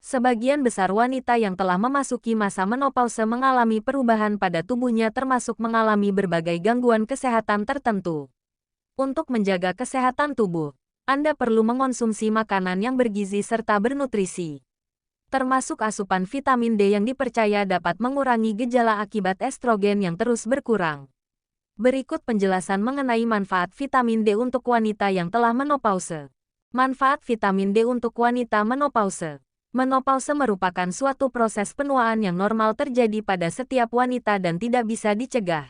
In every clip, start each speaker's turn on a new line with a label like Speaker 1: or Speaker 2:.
Speaker 1: Sebagian besar wanita yang telah memasuki masa menopause mengalami perubahan pada tubuhnya termasuk mengalami berbagai gangguan kesehatan tertentu. Untuk menjaga kesehatan tubuh, Anda perlu mengonsumsi makanan yang bergizi serta bernutrisi. Termasuk asupan vitamin D yang dipercaya dapat mengurangi gejala akibat estrogen yang terus berkurang. Berikut penjelasan mengenai manfaat vitamin D untuk wanita yang telah menopause. Manfaat vitamin D untuk wanita menopause. Menopause merupakan suatu proses penuaan yang normal terjadi pada setiap wanita dan tidak bisa dicegah.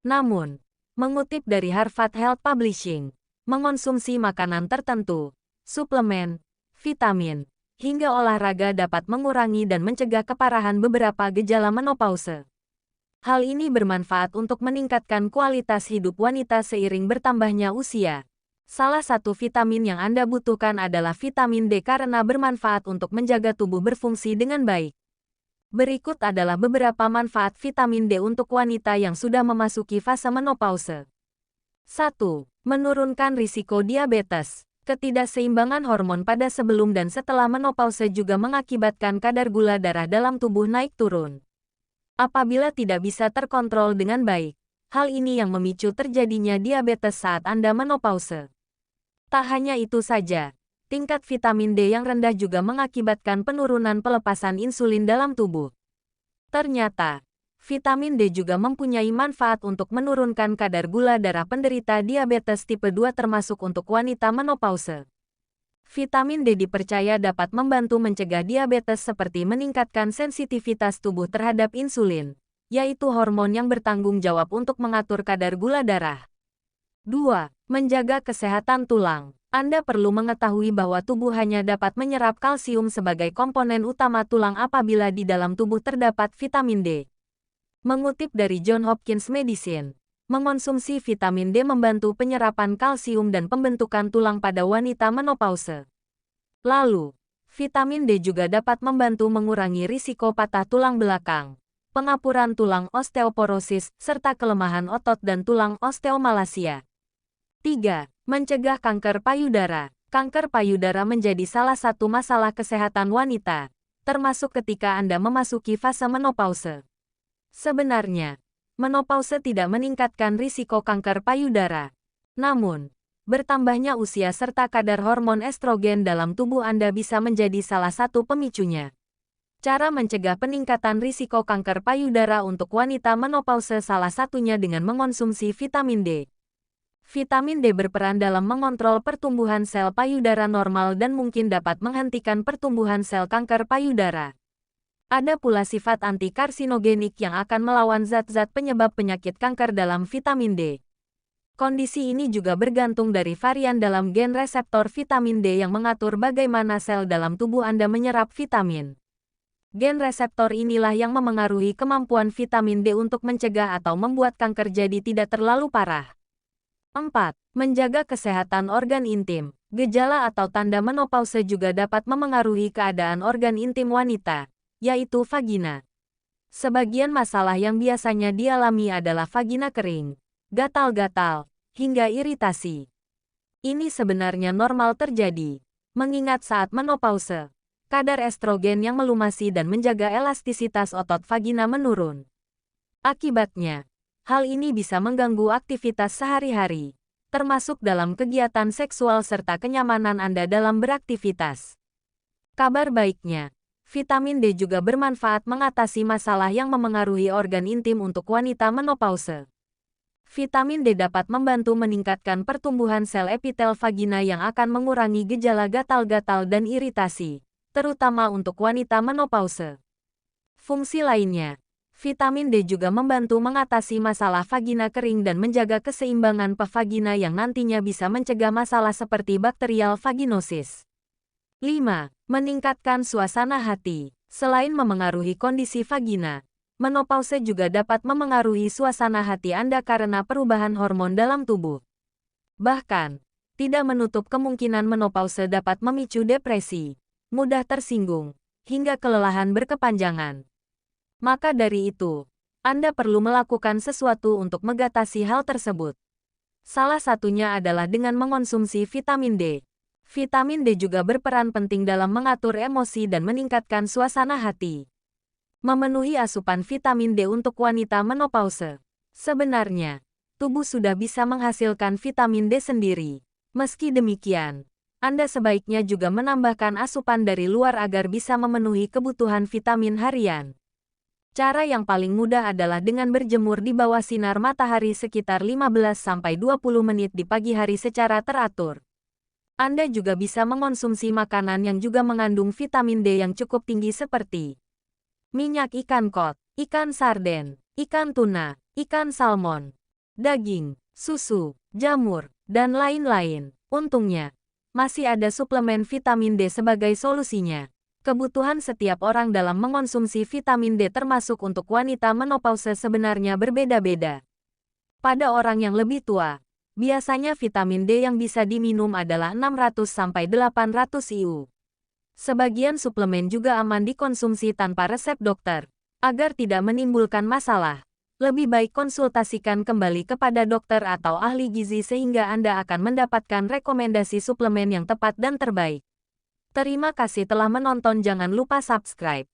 Speaker 1: Namun, mengutip dari Harvard Health Publishing, mengonsumsi makanan tertentu, suplemen, vitamin, hingga olahraga dapat mengurangi dan mencegah keparahan beberapa gejala menopause. Hal ini bermanfaat untuk meningkatkan kualitas hidup wanita seiring bertambahnya usia. Salah satu vitamin yang Anda butuhkan adalah vitamin D karena bermanfaat untuk menjaga tubuh berfungsi dengan baik. Berikut adalah beberapa manfaat vitamin D untuk wanita yang sudah memasuki fase menopause. 1. Menurunkan risiko diabetes. Ketidakseimbangan hormon pada sebelum dan setelah menopause juga mengakibatkan kadar gula darah dalam tubuh naik turun. Apabila tidak bisa terkontrol dengan baik, hal ini yang memicu terjadinya diabetes saat Anda menopause. Tak hanya itu saja, tingkat vitamin D yang rendah juga mengakibatkan penurunan pelepasan insulin dalam tubuh. Ternyata, vitamin D juga mempunyai manfaat untuk menurunkan kadar gula darah penderita diabetes tipe 2 termasuk untuk wanita menopause. Vitamin D dipercaya dapat membantu mencegah diabetes seperti meningkatkan sensitivitas tubuh terhadap insulin, yaitu hormon yang bertanggung jawab untuk mengatur kadar gula darah. 2. Menjaga kesehatan tulang. Anda perlu mengetahui bahwa tubuh hanya dapat menyerap kalsium sebagai komponen utama tulang apabila di dalam tubuh terdapat vitamin D. Mengutip dari Johns Hopkins Medicine, mengonsumsi vitamin D membantu penyerapan kalsium dan pembentukan tulang pada wanita menopause. Lalu, vitamin D juga dapat membantu mengurangi risiko patah tulang belakang, pengapuran tulang osteoporosis, serta kelemahan otot dan tulang osteomalasia. 3. Mencegah kanker payudara. Kanker payudara menjadi salah satu masalah kesehatan wanita, termasuk ketika Anda memasuki fase menopause. Sebenarnya, menopause tidak meningkatkan risiko kanker payudara. Namun, bertambahnya usia serta kadar hormon estrogen dalam tubuh Anda bisa menjadi salah satu pemicunya. Cara mencegah peningkatan risiko kanker payudara untuk wanita menopause salah satunya dengan mengonsumsi vitamin D. Vitamin D berperan dalam mengontrol pertumbuhan sel payudara normal dan mungkin dapat menghentikan pertumbuhan sel kanker payudara. Ada pula sifat anti-karsinogenik yang akan melawan zat-zat penyebab penyakit kanker dalam vitamin D. Kondisi ini juga bergantung dari varian dalam gen reseptor vitamin D yang mengatur bagaimana sel dalam tubuh Anda menyerap vitamin. Gen reseptor inilah yang memengaruhi kemampuan vitamin D untuk mencegah atau membuat kanker jadi tidak terlalu parah. 4. Menjaga kesehatan organ intim. Gejala atau tanda menopause juga dapat memengaruhi keadaan organ intim wanita, yaitu vagina. Sebagian masalah yang biasanya dialami adalah vagina kering, gatal-gatal, hingga iritasi. Ini sebenarnya normal terjadi, mengingat saat menopause, kadar estrogen yang melumasi dan menjaga elastisitas otot vagina menurun. Akibatnya, hal ini bisa mengganggu aktivitas sehari-hari, termasuk dalam kegiatan seksual serta kenyamanan Anda dalam beraktivitas. Kabar baiknya, vitamin D juga bermanfaat mengatasi masalah yang memengaruhi organ intim untuk wanita menopause. Vitamin D dapat membantu meningkatkan pertumbuhan sel epitel vagina yang akan mengurangi gejala gatal-gatal dan iritasi, terutama untuk wanita menopause. Fungsi lainnya, vitamin D juga membantu mengatasi masalah vagina kering dan menjaga keseimbangan vagina yang nantinya bisa mencegah masalah seperti bakterial vaginosis. 5. Meningkatkan suasana hati. Selain memengaruhi kondisi vagina, menopause juga dapat memengaruhi suasana hati Anda karena perubahan hormon dalam tubuh. Bahkan, tidak menutup kemungkinan menopause dapat memicu depresi, mudah tersinggung, hingga kelelahan berkepanjangan. Maka dari itu, Anda perlu melakukan sesuatu untuk mengatasi hal tersebut. Salah satunya adalah dengan mengonsumsi vitamin D. Vitamin D juga berperan penting dalam mengatur emosi dan meningkatkan suasana hati. Memenuhi asupan vitamin D untuk wanita menopause. Sebenarnya, tubuh sudah bisa menghasilkan vitamin D sendiri. Meski demikian, Anda sebaiknya juga menambahkan asupan dari luar agar bisa memenuhi kebutuhan vitamin harian. Cara yang paling mudah adalah dengan berjemur di bawah sinar matahari sekitar 15-20 menit di pagi hari secara teratur. Anda juga bisa mengonsumsi makanan yang juga mengandung vitamin D yang cukup tinggi seperti minyak ikan kod, ikan sarden, ikan tuna, ikan salmon, daging, susu, jamur, dan lain-lain. Untungnya, masih ada suplemen vitamin D sebagai solusinya. Kebutuhan setiap orang dalam mengonsumsi vitamin D termasuk untuk wanita menopause sebenarnya berbeda-beda. Pada orang yang lebih tua, biasanya vitamin D yang bisa diminum adalah 600-800 IU. Sebagian suplemen juga aman dikonsumsi tanpa resep dokter. Agar tidak menimbulkan masalah, lebih baik konsultasikan kembali kepada dokter atau ahli gizi sehingga Anda akan mendapatkan rekomendasi suplemen yang tepat dan terbaik. Terima kasih telah menonton, jangan lupa subscribe.